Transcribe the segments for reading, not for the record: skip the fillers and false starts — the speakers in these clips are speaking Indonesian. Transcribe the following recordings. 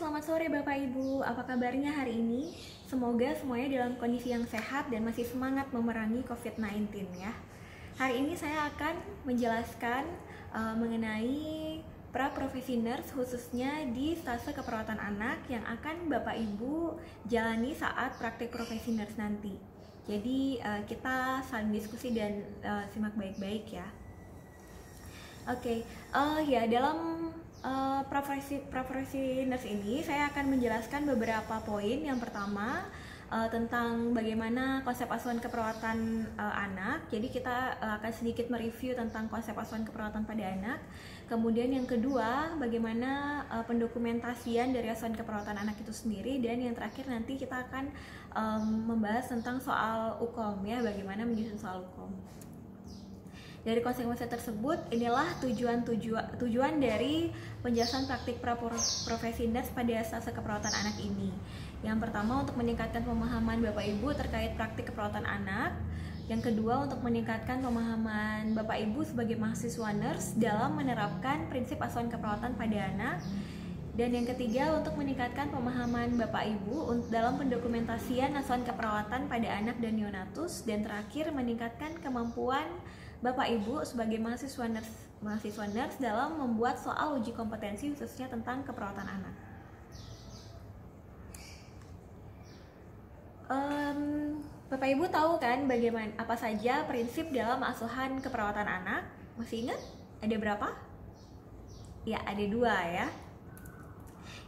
selamat sore Bapak Ibu. Apa kabarnya hari ini? Semoga semuanya dalam kondisi yang sehat dan masih semangat memerangi COVID-19 ya. Hari ini saya akan menjelaskan mengenai pra-profesi nurse khususnya di stase keperawatan anak yang akan Bapak Ibu jalani saat praktik profesi nurse nanti. Jadi kita saling diskusi dan simak baik-baik ya. Oke, ya dalam profesi nurse ini saya akan menjelaskan beberapa poin. Yang pertama tentang bagaimana konsep asuhan keperawatan anak. Jadi kita akan sedikit mereview tentang konsep asuhan keperawatan pada anak. Kemudian yang kedua, bagaimana pendokumentasian dari asuhan keperawatan anak itu sendiri. Dan yang terakhir nanti kita akan membahas tentang soal UKOM ya, bagaimana menyusun soal UKOM. Dari konsep-konsep tersebut, inilah tujuan dari penjelasan praktik profesi nurse pada stase keperawatan anak ini. Yang pertama, untuk meningkatkan pemahaman Bapak Ibu terkait praktik keperawatan anak. Yang kedua, untuk meningkatkan pemahaman Bapak Ibu sebagai mahasiswa nurse dalam menerapkan prinsip asuhan keperawatan pada anak. Dan yang ketiga, untuk meningkatkan pemahaman Bapak Ibu dalam pendokumentasian asuhan keperawatan pada anak dan neonatus. Dan terakhir, meningkatkan kemampuan Bapak Ibu sebagai mahasiswa nurse dalam membuat soal uji kompetensi khususnya tentang keperawatan anak. Bapak Ibu tahu kan bagaimana apa saja prinsip dalam asuhan keperawatan anak? Masih ingat? Ada berapa? Ya, ada 2 ya.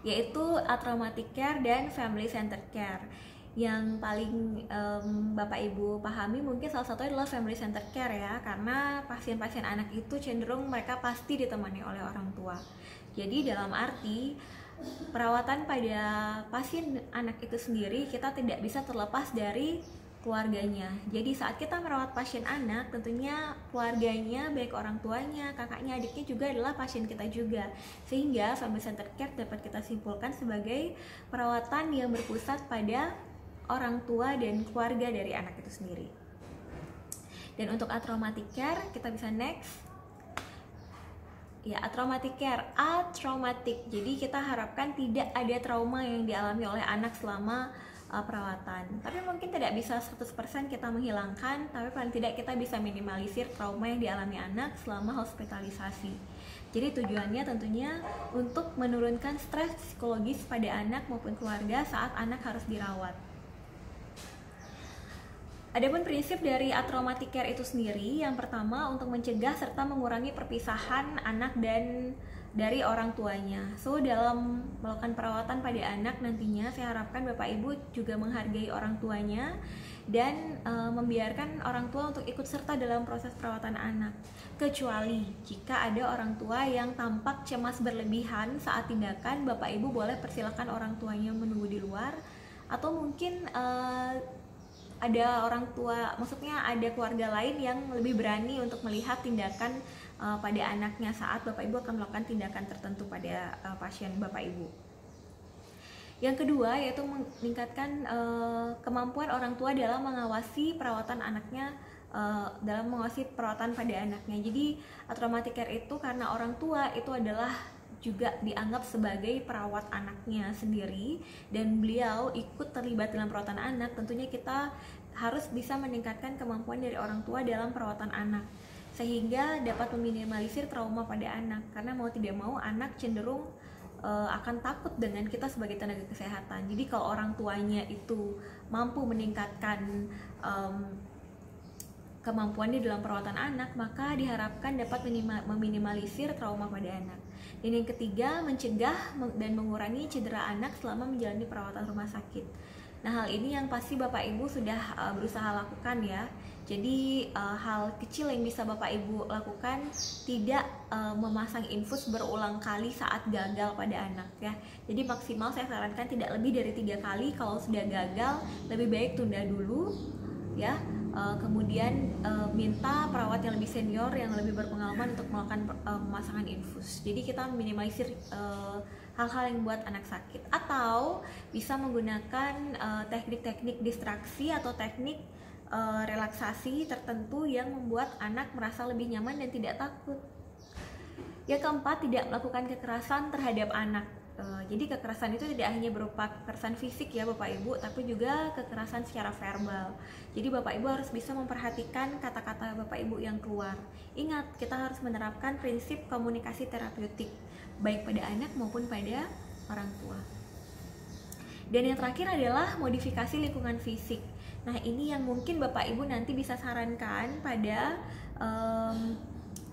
Yaitu traumatic care dan family centered care. Yang paling Bapak Ibu pahami mungkin salah satunya adalah family centered care ya, karena pasien-pasien anak itu cenderung mereka pasti ditemani oleh orang tua. Jadi dalam arti perawatan pada pasien anak itu sendiri kita tidak bisa terlepas dari keluarganya. Jadi saat kita merawat pasien anak, tentunya keluarganya, baik orang tuanya, kakaknya, adiknya juga adalah pasien kita juga. Sehingga family centered care dapat kita simpulkan sebagai perawatan yang berpusat pada orang tua dan keluarga dari anak itu sendiri. Dan untuk traumatic care, kita bisa next. Ya, traumatic care, traumatic. Jadi kita harapkan tidak ada trauma yang dialami oleh anak selama perawatan. Tapi mungkin tidak bisa 100% kita menghilangkan, tapi paling tidak kita bisa minimalisir trauma yang dialami anak selama hospitalisasi. Jadi tujuannya tentunya untuk menurunkan stres psikologis pada anak maupun keluarga saat anak harus dirawat. Adapun prinsip dari traumatic care itu sendiri, yang pertama untuk mencegah serta mengurangi perpisahan anak dan dari orang tuanya. So dalam melakukan perawatan pada anak nantinya saya harapkan Bapak Ibu juga menghargai orang tuanya dan membiarkan orang tua untuk ikut serta dalam proses perawatan anak. Kecuali jika ada orang tua yang tampak cemas berlebihan saat tindakan, Bapak Ibu boleh persilakan orang tuanya menunggu di luar, atau mungkin ada orang tua, maksudnya ada keluarga lain yang lebih berani untuk melihat tindakan pada anaknya saat Bapak Ibu akan melakukan tindakan tertentu pada pasien Bapak Ibu. Yang kedua yaitu meningkatkan kemampuan orang tua dalam mengawasi perawatan anaknya, dalam mengawasi perawatan pada anaknya. Jadi traumatic care itu karena orang tua itu adalah juga dianggap sebagai perawat anaknya sendiri dan beliau ikut terlibat dalam perawatan anak, tentunya kita harus bisa meningkatkan kemampuan dari orang tua dalam perawatan anak sehingga dapat meminimalisir trauma pada anak, karena mau tidak mau anak cenderung akan takut dengan kita sebagai tenaga kesehatan. Jadi kalau orang tuanya itu mampu meningkatkan kemampuannya dalam perawatan anak, maka diharapkan dapat meminimalisir trauma pada anak. Dan yang ketiga, mencegah dan mengurangi cedera anak selama menjalani perawatan rumah sakit. Nah, hal ini yang pasti Bapak Ibu sudah berusaha lakukan ya. Jadi hal kecil yang bisa Bapak Ibu lakukan, tidak memasang infus berulang kali saat gagal pada anak ya. Jadi maksimal saya sarankan tidak lebih dari 3 kali. Kalau sudah gagal, lebih baik tunda dulu ya. Kemudian minta perawat yang lebih senior yang lebih berpengalaman untuk melakukan pemasangan infus. Jadi kita minimalisir hal-hal yang membuat anak sakit, atau bisa menggunakan teknik-teknik distraksi atau teknik relaksasi tertentu yang membuat anak merasa lebih nyaman dan tidak takut. Yang keempat, tidak melakukan kekerasan terhadap anak. Jadi kekerasan itu tidak hanya berupa kekerasan fisik ya Bapak Ibu, tapi juga kekerasan secara verbal. Jadi Bapak Ibu harus bisa memperhatikan kata-kata Bapak Ibu yang keluar. Ingat, kita harus menerapkan prinsip komunikasi terapeutik, baik pada anak maupun pada orang tua. Dan yang terakhir adalah modifikasi lingkungan fisik. Nah, ini yang mungkin Bapak Ibu nanti bisa sarankan pada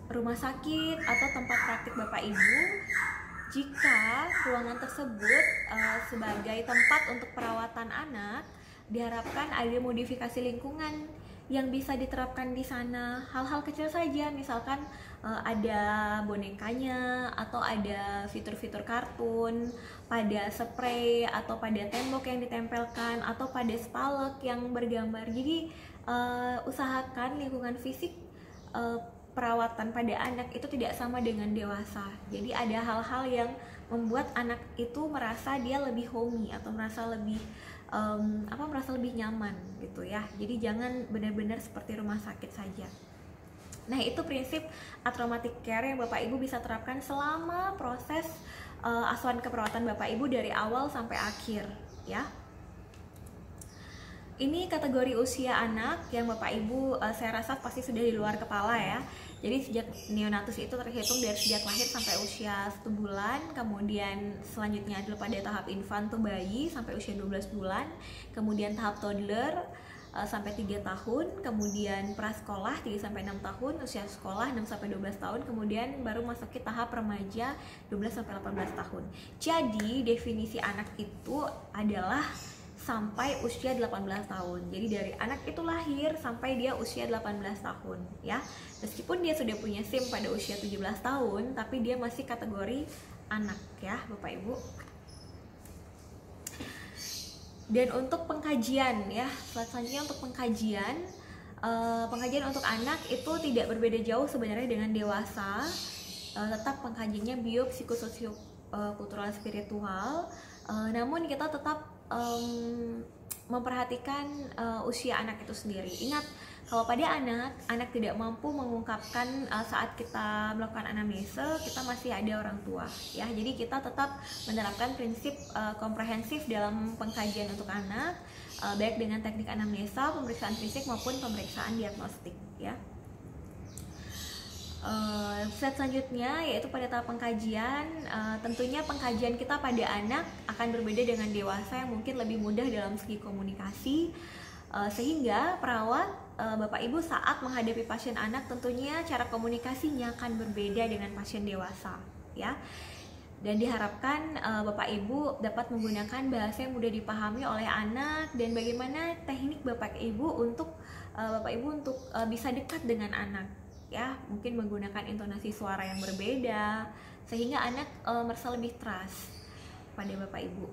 rumah sakit atau tempat praktik Bapak Ibu jika ruangan tersebut sebagai tempat untuk perawatan anak. Diharapkan ada modifikasi lingkungan yang bisa diterapkan di sana. Hal-hal kecil saja, misalkan ada bonekanya atau ada fitur-fitur kartun pada spray atau pada tembok yang ditempelkan atau pada spalek yang bergambar. Jadi usahakan lingkungan fisik perawatan pada anak itu tidak sama dengan dewasa. Jadi ada hal-hal yang membuat anak itu merasa dia lebih homey atau merasa lebih merasa lebih nyaman gitu ya. Jadi jangan benar-benar seperti rumah sakit saja. Nah, itu prinsip atraumatic care yang Bapak Ibu bisa terapkan selama proses asuhan keperawatan Bapak Ibu dari awal sampai akhir ya. Ini kategori usia anak yang Bapak Ibu saya rasa pasti sudah di luar kepala ya. Jadi sejak neonatus itu terhitung dari sejak lahir sampai usia 1 bulan, kemudian selanjutnya adalah pada tahap infant atau bayi sampai usia 12 bulan, kemudian tahap toddler sampai 3 tahun, kemudian prasekolah 3 sampai 6 tahun, usia sekolah 6 sampai 12 tahun, kemudian baru masuk ke tahap remaja 12 sampai 18 tahun. Jadi definisi anak itu adalah sampai usia 18 tahun. Jadi dari anak itu lahir sampai dia usia 18 tahun ya. Meskipun dia sudah punya SIM pada usia 17 tahun, tapi dia masih kategori anak ya Bapak Ibu. Dan untuk pengkajian ya, selanjutnya untuk pengkajian untuk anak itu tidak berbeda jauh sebenarnya dengan dewasa. Tetap pengkajiannya biopsikososio kultural spiritual, namun kita tetap memperhatikan usia anak itu sendiri. Ingat, kalau pada anak tidak mampu mengungkapkan saat kita melakukan anamnese, kita masih ada orang tua ya. Jadi kita tetap menerapkan prinsip komprehensif dalam pengkajian untuk anak, baik dengan teknik anamnesa, pemeriksaan fisik maupun pemeriksaan diagnostik ya. Slide selanjutnya yaitu pada tahap pengkajian. Tentunya pengkajian kita pada anak akan berbeda dengan dewasa yang mungkin lebih mudah dalam segi komunikasi, sehingga perawat Bapak Ibu saat menghadapi pasien anak tentunya cara komunikasinya akan berbeda dengan pasien dewasa ya. Dan diharapkan Bapak Ibu dapat menggunakan bahasa yang mudah dipahami oleh anak, dan bagaimana teknik Bapak Ibu untuk bisa dekat dengan anak ya, mungkin menggunakan intonasi suara yang berbeda sehingga anak merasa lebih trust pada Bapak Ibu.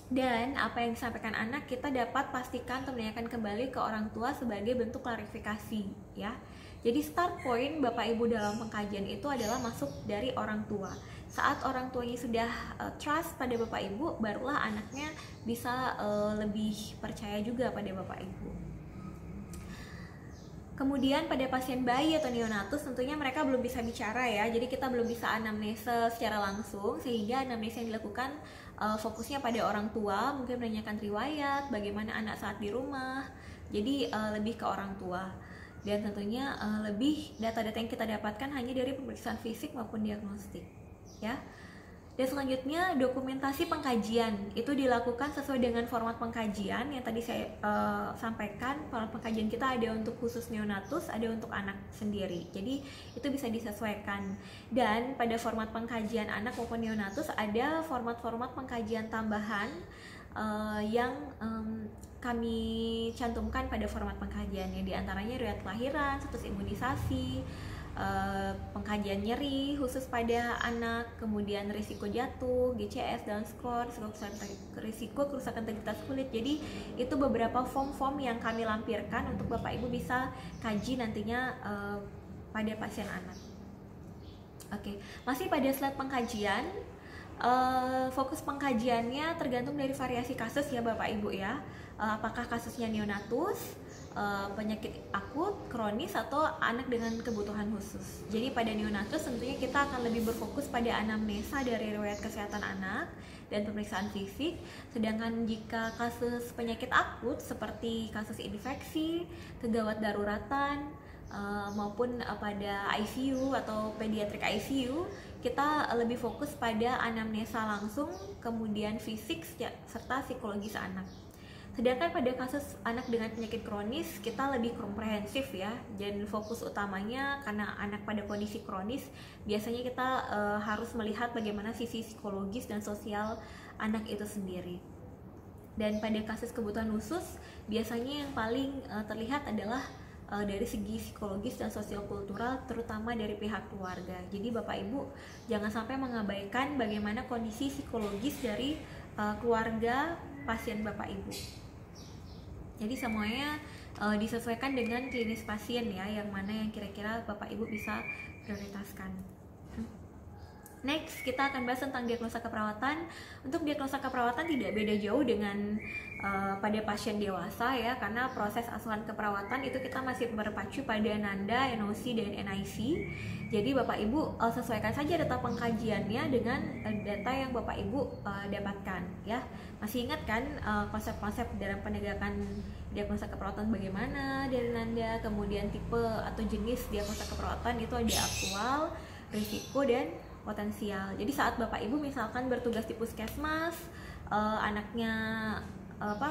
Dan apa yang disampaikan anak kita dapat pastikan atau menanyakan kembali ke orang tua sebagai bentuk klarifikasi ya. Jadi start point Bapak Ibu dalam pengkajian itu adalah masuk dari orang tua. Saat orang tuanya sudah trust pada Bapak Ibu, barulah anaknya bisa lebih percaya juga pada Bapak Ibu. Kemudian pada pasien bayi atau neonatus tentunya mereka belum bisa bicara ya, jadi kita belum bisa anamnese secara langsung, sehingga anamnese yang dilakukan fokusnya pada orang tua, mungkin menanyakan riwayat, bagaimana anak saat di rumah, jadi lebih ke orang tua. Dan tentunya lebih data-data yang kita dapatkan hanya dari pemeriksaan fisik maupun diagnostik ya. Dan selanjutnya dokumentasi pengkajian itu dilakukan sesuai dengan format pengkajian yang tadi saya sampaikan. Format pengkajian kita ada untuk khusus neonatus, ada untuk anak sendiri. Jadi itu bisa disesuaikan. Dan pada format pengkajian anak maupun neonatus ada format-format pengkajian tambahan yang kami cantumkan pada format pengkajian, yang diantaranya riwayat kelahiran, status imunisasi, pengkajian nyeri khusus pada anak, kemudian risiko jatuh, GCS, Down score, risiko kerusakan integritas kulit. Jadi itu beberapa form-form yang kami lampirkan untuk Bapak Ibu bisa kaji nantinya pada pasien anak. Oke, masih pada slide pengkajian. Fokus pengkajiannya tergantung dari variasi kasus ya Bapak Ibu ya. Apakah kasusnya neonatus, penyakit akut, kronis, atau anak dengan kebutuhan khusus. Jadi pada neonatus tentunya kita akan lebih berfokus pada anamnesa dari riwayat kesehatan anak dan pemeriksaan fisik. Sedangkan jika kasus penyakit akut seperti kasus infeksi, kegawat daruratan, maupun pada ICU atau pediatric ICU, kita lebih fokus pada anamnesa langsung, kemudian fisik serta psikologis anak. Sedangkan pada kasus anak dengan penyakit kronis kita lebih komprehensif ya, dan fokus utamanya karena anak pada kondisi kronis biasanya kita harus melihat bagaimana sisi psikologis dan sosial anak itu sendiri. Dan pada kasus kebutuhan khusus biasanya yang paling terlihat adalah dari segi psikologis dan sosial-kultural, terutama dari pihak keluarga. Jadi Bapak Ibu jangan sampai mengabaikan bagaimana kondisi psikologis dari keluarga pasien Bapak Ibu. Jadi semuanya disesuaikan dengan klinis pasien ya, yang mana yang kira-kira Bapak Ibu bisa prioritaskan. Next, kita akan bahas tentang diagnosa keperawatan. Untuk diagnosa keperawatan tidak beda jauh dengan pada pasien dewasa ya, karena proses asuhan keperawatan itu kita masih berpacu pada NANDA, NOC, dan NIC. Jadi Bapak Ibu sesuaikan saja data pengkajiannya dengan data yang Bapak Ibu dapatkan ya. Masih ingat kan konsep-konsep dalam penegakan diagnosa keperawatan bagaimana dari NANDA, kemudian tipe atau jenis diagnosa keperawatan itu ada aktual, risiko, dan potensial. Jadi saat Bapak Ibu misalkan bertugas di puskesmas, anaknya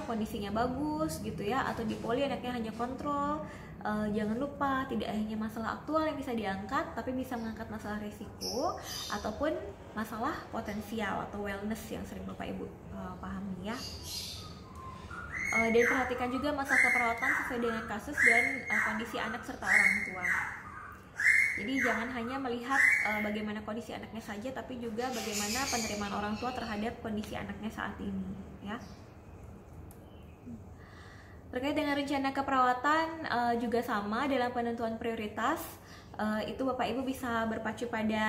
kondisinya bagus gitu ya, atau di poli anaknya hanya kontrol, jangan lupa tidak hanya masalah aktual yang bisa diangkat, tapi bisa mengangkat masalah risiko ataupun masalah potensial atau wellness yang sering Bapak Ibu pahami ya. Dan perhatikan juga masalah keperawatan sesuai dengan kasus dan kondisi anak serta orang tua. Jadi jangan hanya melihat bagaimana kondisi anaknya saja, tapi juga bagaimana penerimaan orang tua terhadap kondisi anaknya saat ini ya. Terkait dengan rencana keperawatan juga sama dalam penentuan prioritas. Itu Bapak Ibu bisa berpacu pada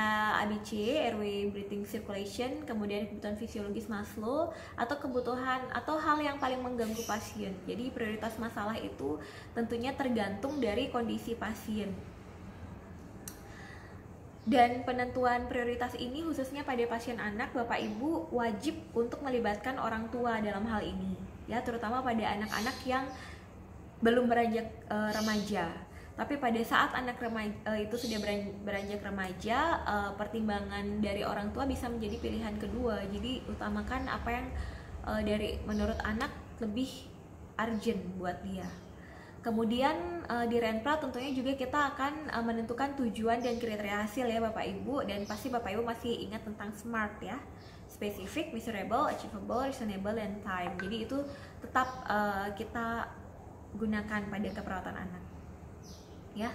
ABC, airway breathing circulation, kemudian kebutuhan fisiologis Maslow, atau kebutuhan atau hal yang paling mengganggu pasien. Jadi prioritas masalah itu tentunya tergantung dari kondisi pasien. Dan penentuan prioritas ini khususnya pada pasien anak, Bapak Ibu wajib untuk melibatkan orang tua dalam hal ini ya, terutama pada anak-anak yang belum beranjak remaja. Tapi pada saat anak itu sudah beranjak remaja, pertimbangan dari orang tua bisa menjadi pilihan kedua. Jadi utamakan apa yang menurut anak lebih urgent buat dia. Kemudian di Renpra tentunya juga kita akan menentukan tujuan dan kriteria hasil ya Bapak Ibu, dan pasti Bapak Ibu masih ingat tentang SMART ya, specific, measurable, achievable, reasonable, and time. Jadi itu tetap kita gunakan pada keperawatan anak ya.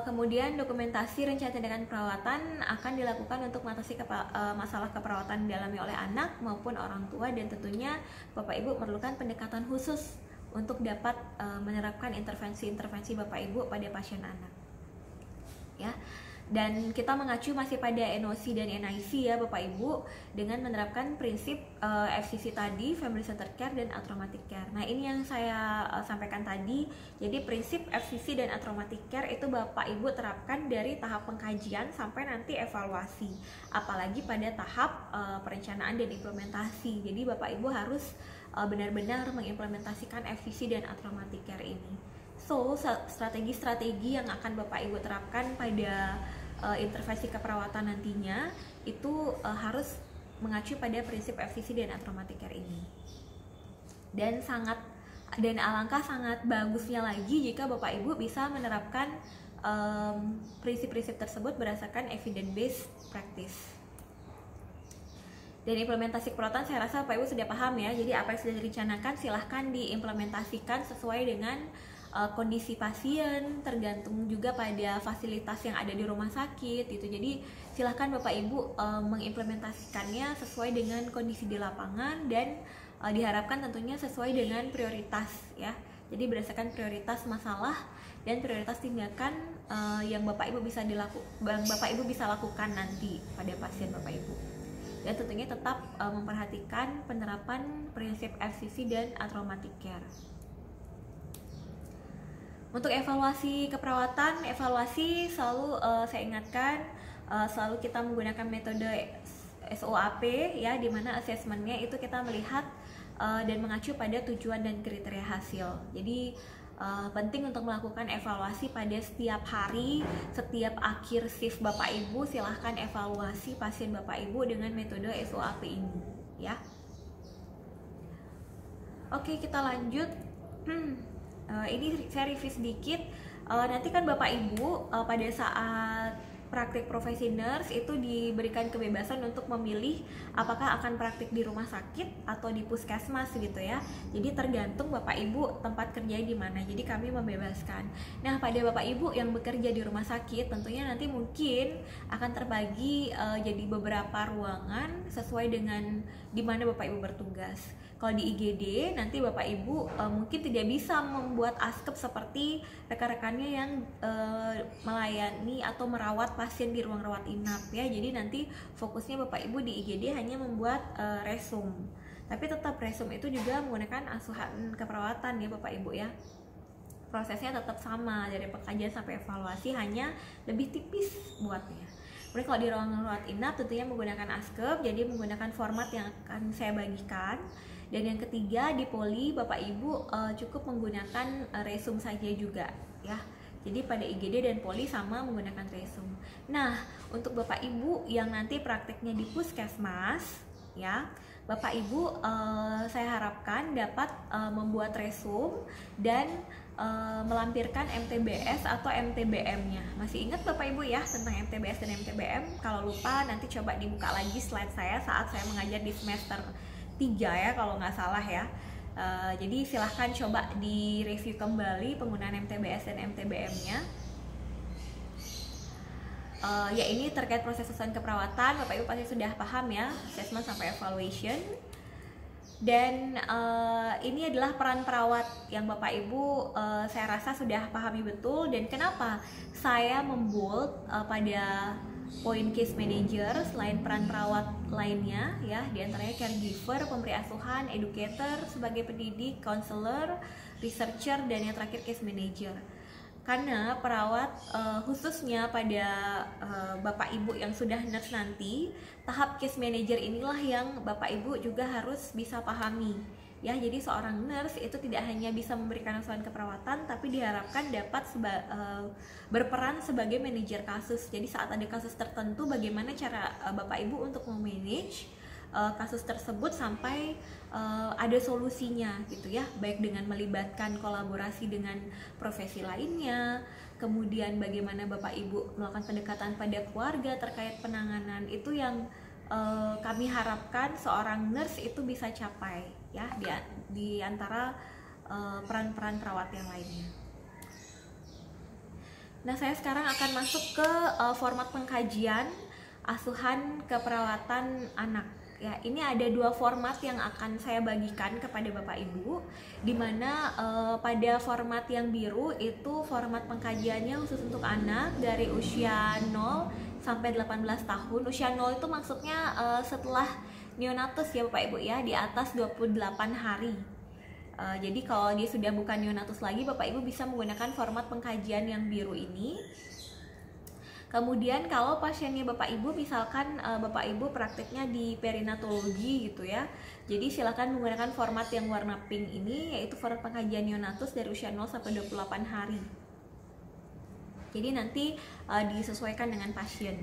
Kemudian dokumentasi rencana tindakan perawatan akan dilakukan untuk mengatasi masalah keperawatan dialami oleh anak maupun orang tua, dan tentunya Bapak Ibu memerlukan pendekatan khusus untuk dapat menerapkan intervensi-intervensi Bapak Ibu pada pasien anak ya. Dan kita mengacu masih pada NOC dan NIC ya Bapak Ibu, dengan menerapkan prinsip FCC tadi, Family Centered Care dan Traumatic Care. Nah ini yang saya sampaikan tadi. Jadi prinsip FCC dan Traumatic Care itu Bapak Ibu terapkan dari tahap pengkajian sampai nanti evaluasi, apalagi pada tahap perencanaan dan implementasi. Jadi Bapak Ibu harus benar-benar mengimplementasikan FCC dan Traumatic Care ini. So, strategi-strategi yang akan Bapak Ibu terapkan pada intervensi keperawatan nantinya itu harus mengacu pada prinsip FCC dan Traumatic Care ini. Dan alangkah sangat bagusnya lagi jika Bapak Ibu bisa menerapkan prinsip-prinsip tersebut berdasarkan evidence-based practice. Dan implementasi keperawatan saya rasa Bapak Ibu sudah paham ya. Jadi apa yang sudah direncanakan silahkan diimplementasikan sesuai dengan kondisi pasien, tergantung juga pada fasilitas yang ada di rumah sakit gitu. Jadi silahkan Bapak Ibu mengimplementasikannya sesuai dengan kondisi di lapangan, dan diharapkan tentunya sesuai dengan prioritas ya. Jadi berdasarkan prioritas masalah dan prioritas tindakan yang Bapak Ibu bisa lakukan nanti pada pasien Bapak Ibu. Dan tentunya tetap memperhatikan penerapan prinsip FCC dan Traumatic Care. Untuk evaluasi keperawatan, evaluasi selalu saya ingatkan selalu kita menggunakan metode SOAP ya, dimana asesmennya itu kita melihat dan mengacu pada tujuan dan kriteria hasil. Jadi penting untuk melakukan evaluasi pada setiap hari, setiap akhir shift Bapak Ibu silahkan evaluasi pasien Bapak Ibu dengan metode SOAP ini ya. Oke, kita lanjut. Ini saya review sedikit. Nanti kan Bapak Ibu pada saat praktik profesi nurse itu diberikan kebebasan untuk memilih apakah akan praktik di rumah sakit atau di puskesmas gitu ya. Jadi tergantung Bapak Ibu tempat kerja di mana. Jadi kami membebaskan. Nah, pada Bapak Ibu yang bekerja di rumah sakit tentunya nanti mungkin akan terbagi jadi beberapa ruangan sesuai dengan di mana Bapak Ibu bertugas. Kalau di IGD nanti Bapak Ibu mungkin tidak bisa membuat askep seperti rekan-rekannya yang melayani atau merawat pasien di ruang rawat inap ya. Jadi nanti fokusnya Bapak Ibu di IGD hanya membuat resum. Tapi tetap resum itu juga menggunakan asuhan keperawatan ya Bapak Ibu ya. Prosesnya tetap sama dari pengkajian sampai evaluasi, hanya lebih tipis buatnya. Kemudian kalau di ruang rawat inap tentunya menggunakan askep, jadi menggunakan format yang akan saya bagikan. Dan yang ketiga di poli Bapak Ibu cukup menggunakan resum saja juga ya. Jadi pada IGD dan poli sama menggunakan resum. Nah, untuk Bapak Ibu yang nanti prakteknya di puskesmas ya, Bapak Ibu saya harapkan dapat membuat resum dan melampirkan MTBS atau MTBM-nya. Masih ingat Bapak Ibu ya tentang MTBS dan MTBM? Kalau lupa nanti coba dibuka lagi slide saya saat saya mengajar di semester 3 ya kalau nggak salah ya. Jadi silahkan coba direview kembali penggunaan MTBS dan MTBM-nya. Ya, ini terkait proses asuhan keperawatan, Bapak Ibu pasti sudah paham ya, assessment sampai evaluation. Dan ini adalah peran perawat yang Bapak Ibu saya rasa sudah pahami betul. Dan kenapa saya membold pada poin case manager selain peran perawat lainnya ya, diantaranya caregiver, pemberi asuhan, educator sebagai pendidik, counselor, researcher, dan yang terakhir case manager. Karena perawat khususnya pada Bapak Ibu yang sudah nurse nanti, tahap case manager inilah yang Bapak Ibu juga harus bisa pahami ya. Jadi seorang nurse itu tidak hanya bisa memberikan asuhan keperawatan, tapi diharapkan dapat berperan sebagai manajer kasus. Jadi saat ada kasus tertentu, bagaimana cara Bapak Ibu untuk memanage kasus tersebut sampai ada solusinya gitu ya, baik dengan melibatkan kolaborasi dengan profesi lainnya, kemudian bagaimana Bapak Ibu melakukan pendekatan pada keluarga terkait penanganan. Itu yang kami harapkan seorang nurse itu bisa capai ya, di antara peran-peran perawat yang lainnya. Nah, saya sekarang akan masuk ke format pengkajian asuhan keperawatan anak. Ya, ini ada dua format yang akan saya bagikan kepada Bapak Ibu, dimana pada format yang biru itu format pengkajiannya khusus untuk anak dari usia 0 sampai 18 tahun. Usia 0 itu maksudnya setelah neonatus ya Bapak Ibu ya, di atas 28 hari. Jadi kalau dia sudah bukan neonatus lagi, Bapak Ibu bisa menggunakan format pengkajian yang biru ini. Kemudian kalau pasiennya Bapak Ibu, misalkan Bapak Ibu prakteknya di perinatologi gitu ya, jadi silakan menggunakan format yang warna pink ini, yaitu format pengkajian neonatus dari usia 0 sampai 28 hari. Jadi nanti disesuaikan dengan pasien.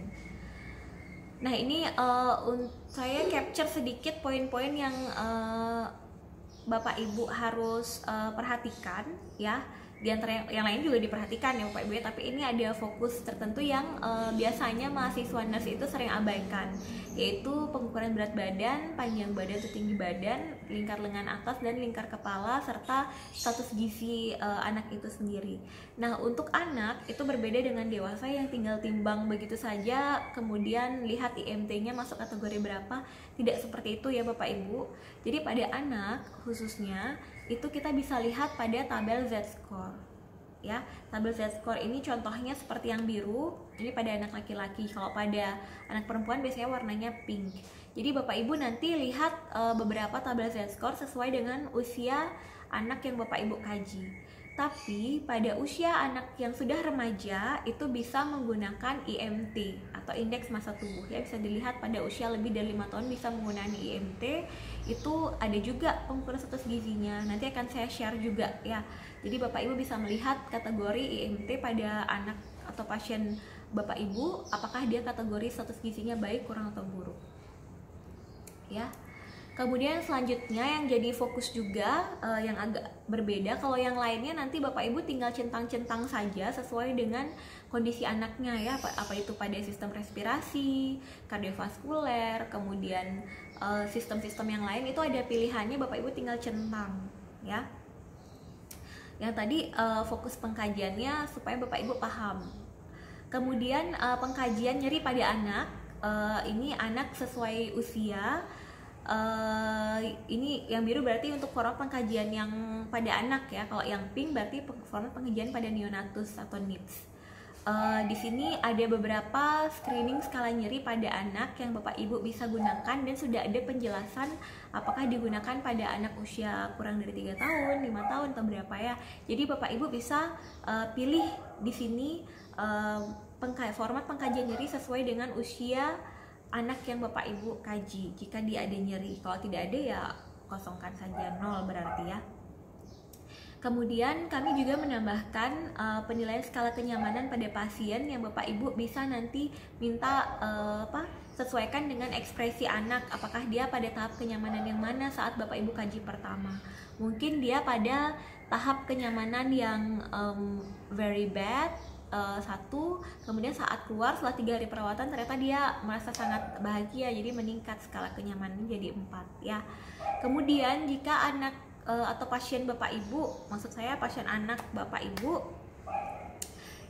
Nah, ini saya capture sedikit poin-poin yang Bapak Ibu harus perhatikan ya. Di antara yang lain juga diperhatikan ya Bapak Ibu ya, tapi ini ada fokus tertentu yang biasanya mahasiswa nurse itu sering abaikan, yaitu pengukuran berat badan, panjang badan atau tinggi badan, lingkar lengan atas dan lingkar kepala, serta status gizi anak itu sendiri. Nah, untuk anak itu berbeda dengan dewasa yang tinggal timbang begitu saja, kemudian lihat IMT-nya masuk kategori berapa. Tidak seperti itu ya Bapak Ibu. Jadi pada anak khususnya itu kita bisa lihat pada tabel Z-score ya. Tabel Z-score ini contohnya seperti yang biru, ini pada anak laki-laki. Kalau pada anak perempuan biasanya warnanya pink. Jadi Bapak Ibu nanti lihat beberapa tabel Z-score sesuai dengan usia anak yang Bapak Ibu kaji. Tapi pada usia anak yang sudah remaja itu bisa menggunakan IMT atau indeks massa tubuh ya, bisa dilihat pada usia lebih dari 5 tahun bisa menggunakan IMT. Itu ada juga pengukuran status gizinya, nanti akan saya share juga ya. Jadi Bapak Ibu bisa melihat kategori IMT pada anak atau pasien Bapak Ibu, apakah dia kategori status gizinya baik, kurang atau buruk ya. Kemudian selanjutnya yang jadi fokus juga yang agak berbeda, kalau yang lainnya nanti Bapak Ibu tinggal centang-centang saja sesuai dengan kondisi anaknya ya, apa itu pada sistem respirasi, kardiovaskuler, kemudian sistem-sistem yang lain itu ada pilihannya, Bapak Ibu tinggal centang ya. Yang tadi fokus pengkajiannya supaya Bapak Ibu paham. Kemudian pengkajian nyeri pada anak, ini anak sesuai usia. Ini yang biru berarti untuk format pengkajian yang pada anak ya. Kalau yang pink berarti format pengkajian pada neonatus atau NIPS. Di sini ada beberapa screening skala nyeri pada anak yang Bapak Ibu bisa gunakan, dan sudah ada penjelasan apakah digunakan pada anak usia kurang dari 3 tahun, 5 tahun atau berapa ya. Jadi Bapak Ibu bisa pilih di sini format pengkajian nyeri sesuai dengan usia anak yang Bapak Ibu kaji. Jika dia ada nyeri, kalau tidak ada ya kosongkan saja, 0 berarti ya. Kemudian kami juga menambahkan penilaian skala kenyamanan pada pasien yang Bapak Ibu bisa nanti minta sesuaikan dengan ekspresi anak, apakah dia pada tahap kenyamanan yang mana saat Bapak Ibu kaji pertama. Mungkin dia pada tahap kenyamanan yang very bad, 1, kemudian saat keluar setelah 3 hari perawatan ternyata dia merasa sangat bahagia, jadi meningkat skala kenyamanan jadi 4 ya. Kemudian jika anak atau pasien Bapak Ibu, maksud saya pasien anak Bapak Ibu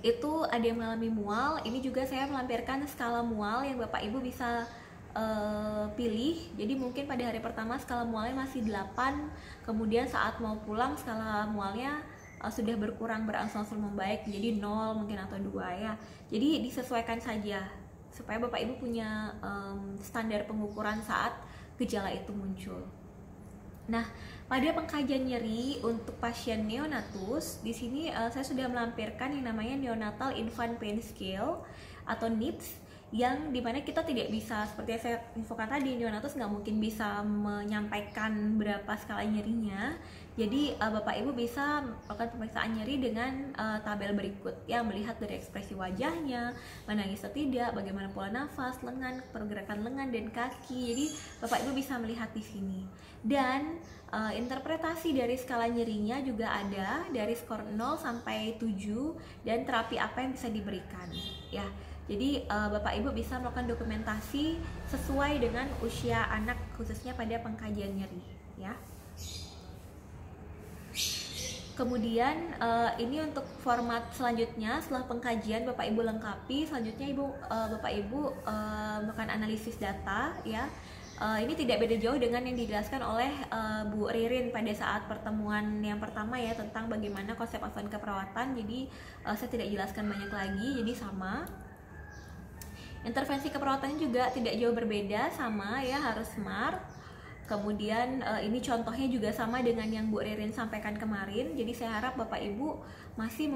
itu ada yang mengalami mual, ini juga saya melampirkan skala mual yang Bapak Ibu bisa pilih. Jadi mungkin pada hari pertama skala mualnya masih 8, kemudian saat mau pulang skala mualnya sudah berkurang, berangsur-angsur membaik jadi 0 mungkin atau 2 ya. Jadi disesuaikan saja supaya Bapak Ibu punya standar pengukuran saat gejala itu muncul. Nah, pada pengkajian nyeri untuk pasien neonatus, di sini saya sudah melampirkan yang namanya Neonatal Infant Pain Scale atau NIPS, yang dimana kita tidak bisa, seperti yang saya infokan tadi, neonatus nggak mungkin bisa menyampaikan berapa skala nyerinya. Jadi Bapak Ibu bisa melakukan pemeriksaan nyeri dengan tabel berikut ya, melihat dari ekspresi wajahnya, menangis atau tidak, bagaimana pola nafas, lengan, pergerakan lengan dan kaki. Jadi Bapak Ibu bisa melihat di sini. Dan interpretasi dari skala nyerinya juga ada dari skor 0 sampai 7 dan terapi apa yang bisa diberikan ya. Jadi Bapak Ibu bisa melakukan dokumentasi sesuai dengan usia anak, khususnya pada pengkajian nyeri ya. Kemudian ini untuk format selanjutnya setelah pengkajian Bapak Ibu lengkapi, selanjutnya Bapak Ibu melakukan analisis data ya. Ini tidak beda jauh dengan yang dijelaskan oleh Bu Ririn pada saat pertemuan yang pertama ya, tentang bagaimana konsep asuhan keperawatan. Jadi saya tidak jelaskan banyak lagi, jadi sama. Intervensi keperawatannya juga tidak jauh berbeda, sama ya, harus SMART. Kemudian ini contohnya juga sama dengan yang Bu Ririn sampaikan kemarin. Jadi saya harap Bapak Ibu masih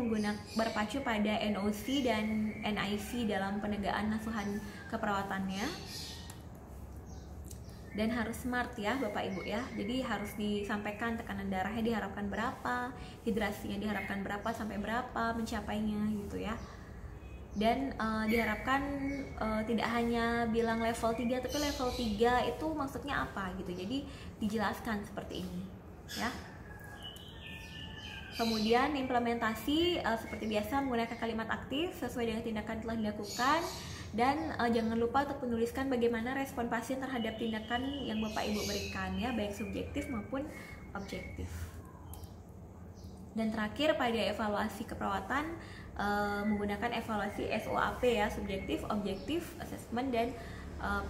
berpacu pada NOC dan NIC dalam penegakan asuhan keperawatannya. Dan harus SMART ya Bapak Ibu ya. Jadi harus disampaikan tekanan darahnya diharapkan berapa, hidrasinya diharapkan berapa sampai berapa mencapainya gitu ya. Dan diharapkan tidak hanya bilang level 3, tapi level 3 itu maksudnya apa gitu. Jadi dijelaskan seperti ini ya. Kemudian implementasi seperti biasa menggunakan kalimat aktif sesuai dengan tindakan telah dilakukan. Dan jangan lupa untuk menuliskan bagaimana respon pasien terhadap tindakan yang Bapak Ibu berikan ya, baik subjektif maupun objektif. Dan terakhir pada evaluasi keperawatan menggunakan evaluasi SOAP ya, subjektif, objektif, assessment, dan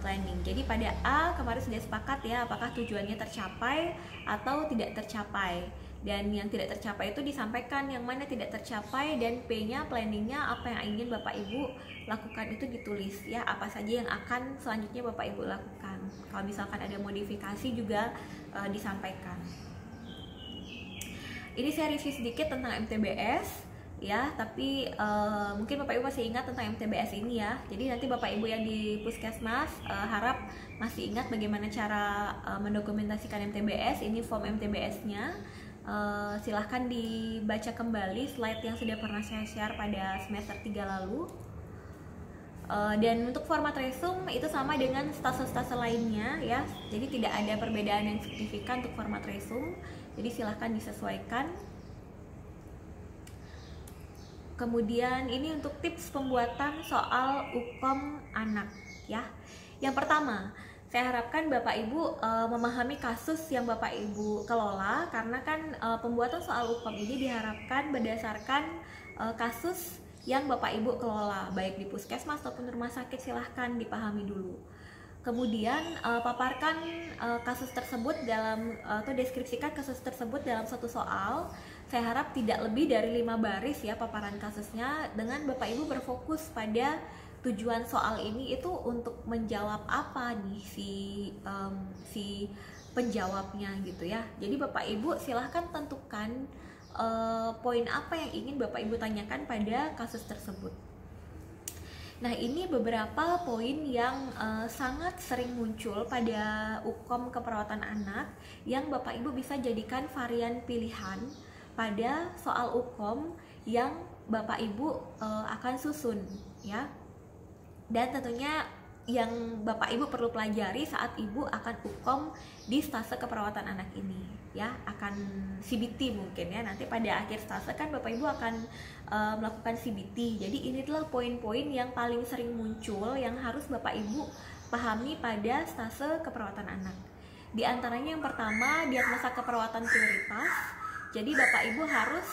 planning. Jadi pada A kemarin sudah sepakat ya, apakah tujuannya tercapai atau tidak tercapai. Dan yang tidak tercapai itu disampaikan yang mana tidak tercapai, dan P-nya, planningnya, apa yang ingin Bapak Ibu lakukan itu ditulis ya, apa saja yang akan selanjutnya Bapak Ibu lakukan. Kalau misalkan ada modifikasi juga disampaikan. Ini saya review sedikit tentang MTBS ya, tapi mungkin Bapak Ibu masih ingat tentang MTBS ini ya. Jadi nanti Bapak Ibu yang di Puskesmas harap masih ingat bagaimana cara mendokumentasikan MTBS. Ini form MTBS-nya. Silahkan dibaca kembali slide yang sudah pernah saya share pada semester 3 lalu. Dan untuk format resume itu sama dengan stase-stase lainnya ya. Jadi tidak ada perbedaan yang signifikan untuk format resume. Jadi silahkan disesuaikan. Kemudian ini untuk tips pembuatan soal UKOM anak ya. Yang pertama, saya harapkan Bapak Ibu memahami kasus yang Bapak Ibu kelola, karena kan pembuatan soal UKOM ini diharapkan berdasarkan kasus yang Bapak Ibu kelola, baik di puskesmas ataupun rumah sakit. Silahkan dipahami dulu. Kemudian paparkan kasus tersebut dalam atau deskripsikan kasus tersebut dalam satu soal. Saya harap tidak lebih dari 5 baris ya paparan kasusnya, dengan Bapak Ibu berfokus pada tujuan soal ini itu untuk menjawab apa nih si penjawabnya gitu ya. Jadi Bapak Ibu silahkan tentukan poin apa yang ingin Bapak Ibu tanyakan pada kasus tersebut. Nah, ini beberapa poin yang sangat sering muncul pada UKOM keperawatan anak yang Bapak Ibu bisa jadikan varian pilihan pada soal UKOM yang Bapak Ibu akan susun ya. Dan tentunya yang Bapak Ibu perlu pelajari saat Ibu akan UKOM di stase keperawatan anak ini ya, akan CBT mungkin ya, nanti pada akhir stase kan Bapak Ibu akan melakukan CBT. Jadi ini adalah poin-poin yang paling sering muncul yang harus Bapak Ibu pahami pada stase keperawatan anak. Di antaranya yang pertama, diagnosa keperawatan prioritas. Jadi Bapak Ibu harus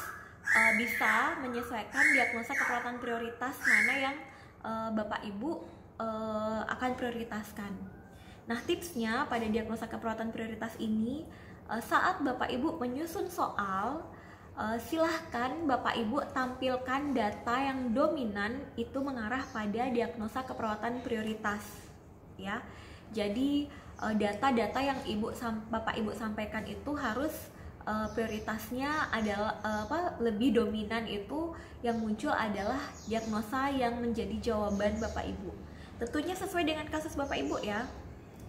bisa menyesuaikan diagnosa keperawatan prioritas mana yang Bapak Ibu akan prioritaskan. Nah, tipsnya pada diagnosa keperawatan prioritas ini, saat Bapak Ibu menyusun soal, silahkan Bapak Ibu tampilkan data yang dominan itu mengarah pada diagnosa keperawatan prioritas ya. Jadi data-data yang Bapak Ibu sampaikan itu harus prioritasnya adalah lebih dominan, itu yang muncul adalah diagnosa yang menjadi jawaban Bapak Ibu. Tentunya sesuai dengan kasus Bapak Ibu ya.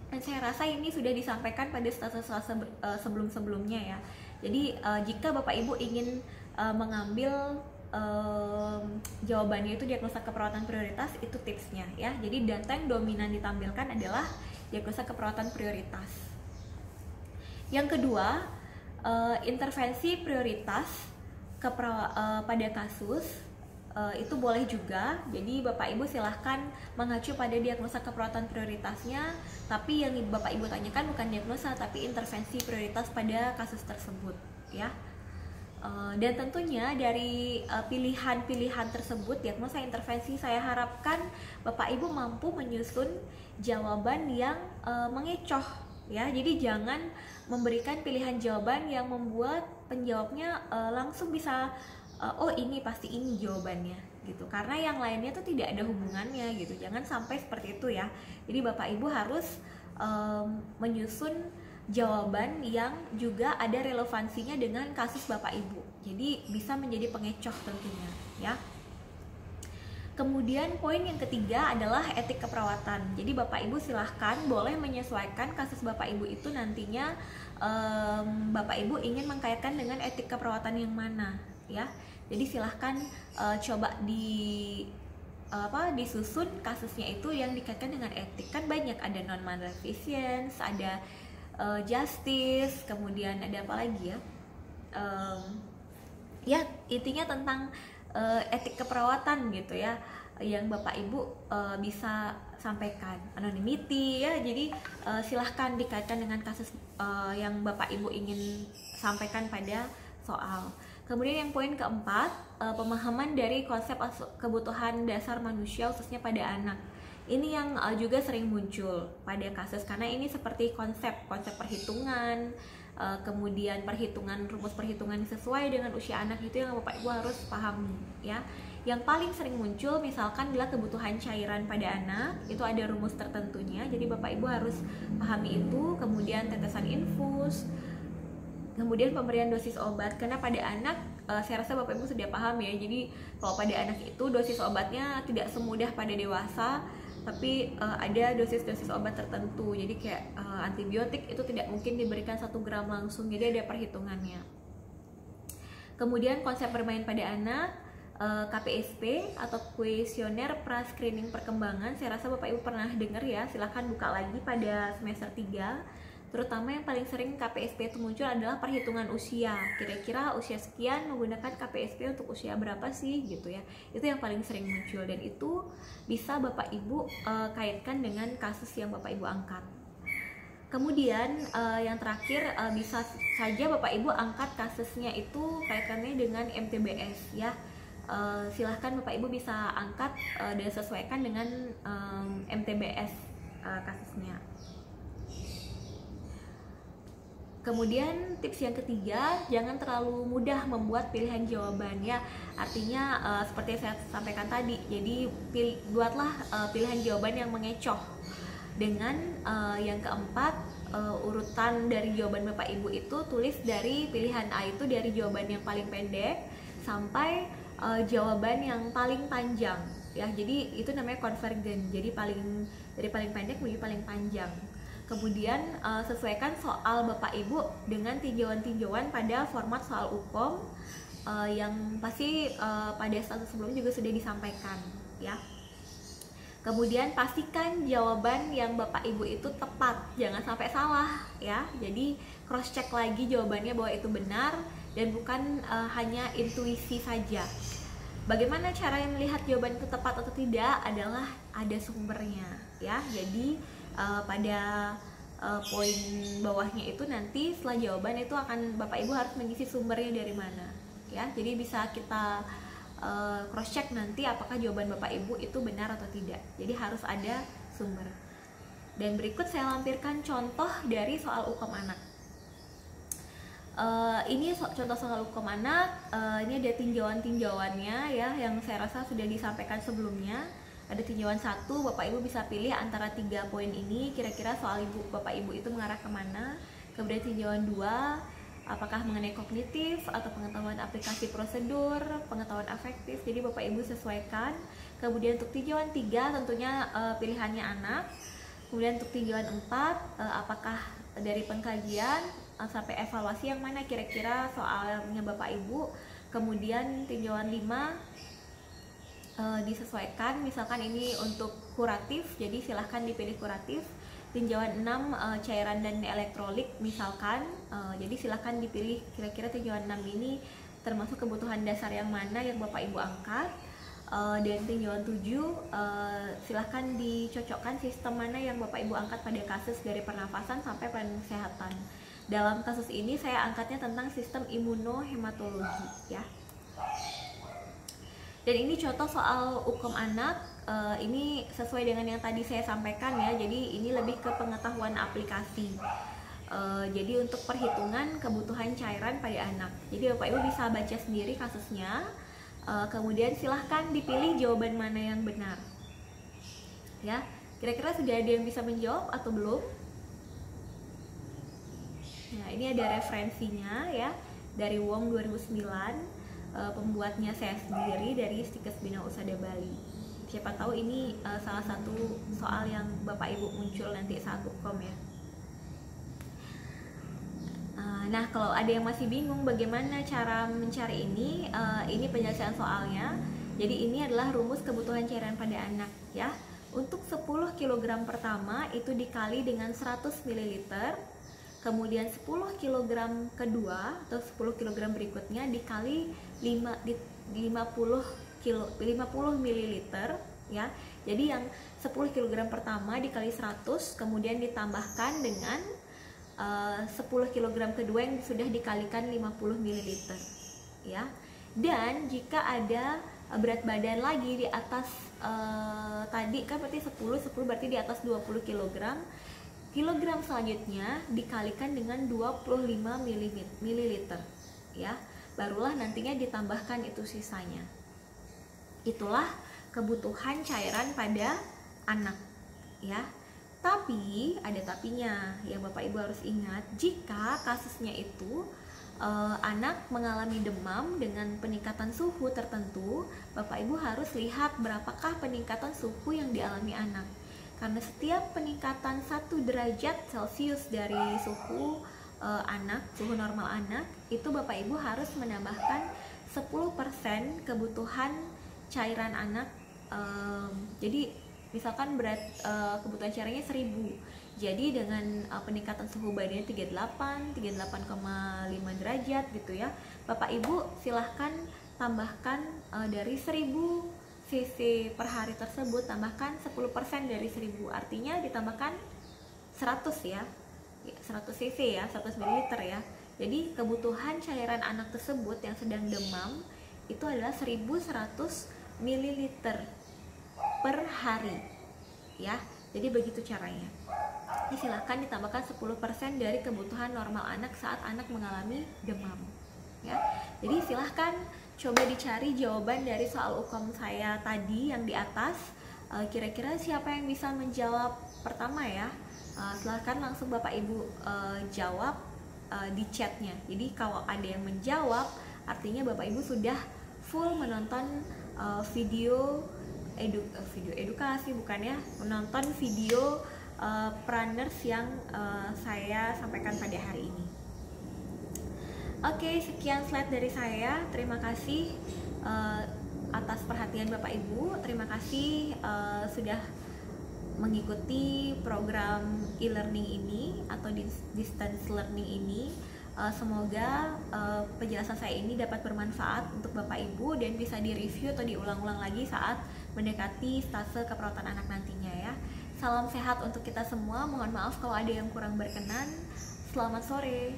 Dan saya rasa ini sudah disampaikan pada stase-stase sebelum-sebelumnya ya. Jadi jika Bapak Ibu ingin mengambil jawabannya itu diagnosa keperawatan prioritas, itu tipsnya ya. Jadi data yang dominan ditampilkan adalah diagnosa keperawatan prioritas. Yang kedua, intervensi prioritas pada kasus itu boleh juga. Jadi Bapak Ibu silahkan mengacu pada diagnosa keperawatan prioritasnya, tapi yang Bapak Ibu tanyakan bukan diagnosa tapi intervensi prioritas pada kasus tersebut ya. Dan tentunya dari pilihan-pilihan tersebut, diagnosa, intervensi, saya harapkan Bapak Ibu mampu menyusun jawaban yang mengecoh ya. Jadi jangan memberikan pilihan jawaban yang membuat penjawabnya langsung bisa oh ini pasti ini jawabannya gitu, karena yang lainnya tuh tidak ada hubungannya gitu. Jangan sampai seperti itu ya. Jadi Bapak Ibu harus menyusun jawaban yang juga ada relevansinya dengan kasus Bapak Ibu, jadi bisa menjadi pengecoh tentunya ya. Kemudian poin yang ketiga adalah etik keperawatan. Jadi Bapak Ibu silahkan boleh menyesuaikan kasus Bapak Ibu itu nantinya Bapak Ibu ingin mengkaitkan dengan etik keperawatan yang mana ya. Jadi silahkan coba disusun kasusnya itu yang dikaitkan dengan etik. Kan banyak, ada non-malfeasance, ada justice, kemudian ada apa lagi ya? Ya intinya tentang etik keperawatan gitu ya, yang Bapak Ibu bisa sampaikan. Anonymity ya, jadi silahkan dikaitkan dengan kasus yang Bapak Ibu ingin sampaikan pada soal. Kemudian yang poin keempat, pemahaman dari konsep kebutuhan dasar manusia khususnya pada anak. Ini yang juga sering muncul pada kasus, karena ini seperti konsep perhitungan, kemudian rumus perhitungan sesuai dengan usia anak, itu yang Bapak Ibu harus pahami ya. Yang paling sering muncul misalkan adalah kebutuhan cairan pada anak, itu ada rumus tertentunya, jadi Bapak Ibu harus pahami itu. Kemudian tetesan infus, Kemudian pemberian dosis obat, karena pada anak saya rasa Bapak Ibu sudah paham ya. Jadi kalau pada anak itu dosis obatnya tidak semudah pada dewasa, tapi ada dosis-dosis obat tertentu. Jadi kayak antibiotik itu tidak mungkin diberikan 1 gram langsung, jadi ada perhitungannya. Kemudian konsep bermain pada anak, KPSP atau kuesioner pra-screening perkembangan, saya rasa Bapak Ibu pernah dengar ya, silahkan buka lagi pada semester 3. Terutama yang paling sering KPSP itu muncul adalah perhitungan usia. Kira-kira usia sekian menggunakan KPSP untuk usia berapa sih gitu ya. Itu yang paling sering muncul, dan itu bisa Bapak Ibu kaitkan dengan kasus yang Bapak Ibu angkat. Kemudian yang terakhir, bisa saja Bapak Ibu angkat kasusnya itu kaitannya dengan MTBS ya. Silahkan Bapak Ibu bisa angkat dan sesuaikan dengan MTBS kasusnya. Kemudian tips yang ketiga, jangan terlalu mudah membuat pilihan jawaban ya. Artinya seperti yang saya sampaikan tadi, jadi buatlah pilihan jawaban yang mengecoh. Dengan yang keempat, urutan dari jawaban Bapak Ibu itu tulis dari pilihan A itu dari jawaban yang paling pendek sampai jawaban yang paling panjang ya. Jadi itu namanya konvergen. Jadi dari paling pendek menuju paling panjang. Kemudian sesuaikan soal Bapak Ibu dengan tinjauan-tinjauan pada format soal UKOM yang pasti pada status sebelumnya juga sudah disampaikan ya. Kemudian pastikan jawaban yang Bapak Ibu itu tepat, jangan sampai salah ya. Jadi cross check lagi jawabannya bahwa itu benar dan bukan hanya intuisi saja. Bagaimana cara melihat jawaban itu tepat atau tidak adalah ada sumbernya ya. Jadi pada poin bawahnya itu nanti setelah jawaban itu akan Bapak Ibu harus mengisi sumbernya dari mana ya. Jadi bisa kita cross check nanti apakah jawaban Bapak Ibu itu benar atau tidak. Jadi harus ada sumber. Dan berikut saya lampirkan contoh dari soal UKOM anak. Ini contoh soal UKOM anak. Ini ada tinjauan-tinjauannya ya, yang saya rasa sudah disampaikan sebelumnya. Ada tinjauan 1, Bapak Ibu bisa pilih antara 3 poin ini, kira-kira soal Bapak Ibu itu mengarah kemana. Kemudian tinjauan 2, apakah mengenai kognitif atau pengetahuan aplikasi prosedur, pengetahuan afektif. Jadi Bapak Ibu sesuaikan. Kemudian untuk tinjauan 3 tentunya pilihannya anak. Kemudian untuk tinjauan 4, apakah dari pengkajian sampai evaluasi yang mana kira-kira soalnya Bapak Ibu. Kemudian tinjauan 5 disesuaikan, misalkan ini untuk kuratif, jadi silahkan dipilih kuratif. Tinjauan 6 cairan dan elektrolit misalkan, jadi silahkan dipilih kira-kira tinjauan 6 ini termasuk kebutuhan dasar yang mana yang Bapak Ibu angkat. Dan tinjauan 7 silahkan dicocokkan sistem mana yang Bapak Ibu angkat pada kasus dari pernafasan sampai pelayanan kesehatan. Dalam kasus ini saya angkatnya tentang sistem imunohematologi ya. Dan ini contoh soal UKOM anak, ini sesuai dengan yang tadi saya sampaikan ya. Jadi ini lebih ke pengetahuan aplikasi. Jadi untuk perhitungan kebutuhan cairan pada anak. Jadi Bapak Ibu bisa baca sendiri kasusnya. Kemudian silahkan dipilih jawaban mana yang benar. Ya, kira-kira sudah ada yang bisa menjawab atau belum? Nah, ini ada referensinya ya dari Wong 2009. Pembuatnya saya sendiri dari Stikes Bina Usada Bali. Siapa tahu ini salah satu soal yang Bapak Ibu muncul nanti saat UKOM ya. Nah, kalau ada yang masih bingung bagaimana cara mencari ini penjelasan soalnya. Jadi ini adalah rumus kebutuhan cairan pada anak ya. Untuk 10 kg pertama itu dikali dengan 100 ml. Kemudian 10 kg kedua atau 10 kg berikutnya dikali 50 ml ya. Jadi yang 10 kg pertama dikali 100, kemudian ditambahkan dengan 10 kg kedua yang sudah dikalikan 50 ml ya. Dan jika ada berat badan lagi di atas tadi kan berarti 10 berarti di atas 20 kg. Kilogram selanjutnya dikalikan dengan 25 ml ya. Barulah nantinya ditambahkan itu sisanya. Itulah kebutuhan cairan pada anak ya. Tapi ada tapinya yang Bapak Ibu harus ingat, jika kasusnya itu anak mengalami demam dengan peningkatan suhu tertentu, Bapak Ibu harus lihat berapakah peningkatan suhu yang dialami anak. Karena setiap peningkatan 1 derajat Celcius dari suhu anak, suhu normal anak, itu Bapak Ibu harus menambahkan 10% kebutuhan cairan anak. Jadi misalkan kebutuhan cairannya 1000. Jadi dengan peningkatan suhu badannya 38,5 derajat gitu ya, Bapak Ibu silahkan tambahkan dari 1000 cc per hari tersebut, tambahkan 10% dari 1000, artinya ditambahkan 100 ya, 100 cc ya, 100 ml ya. Jadi kebutuhan cairan anak tersebut yang sedang demam itu adalah 1100 ml per hari ya. Jadi begitu caranya. Jadi silahkan ditambahkan 10% dari kebutuhan normal anak saat anak mengalami demam ya. Jadi silahkan coba dicari jawaban dari soal UKOM saya tadi yang di atas. Kira-kira siapa yang bisa menjawab pertama ya? Silahkan langsung Bapak Ibu jawab di chatnya. Jadi kalau ada yang menjawab, artinya Bapak Ibu sudah full menonton video edukasi, bukan ya, menonton video planners yang saya sampaikan pada hari ini. Oke, sekian slide dari saya. Terima kasih atas perhatian Bapak Ibu. Terima kasih sudah mengikuti program e-learning ini atau distance learning ini. Semoga penjelasan saya ini dapat bermanfaat untuk Bapak Ibu dan bisa direview atau diulang-ulang lagi saat mendekati fase keperawatan anak nantinya ya. Salam sehat untuk kita semua. Mohon maaf kalau ada yang kurang berkenan. Selamat sore.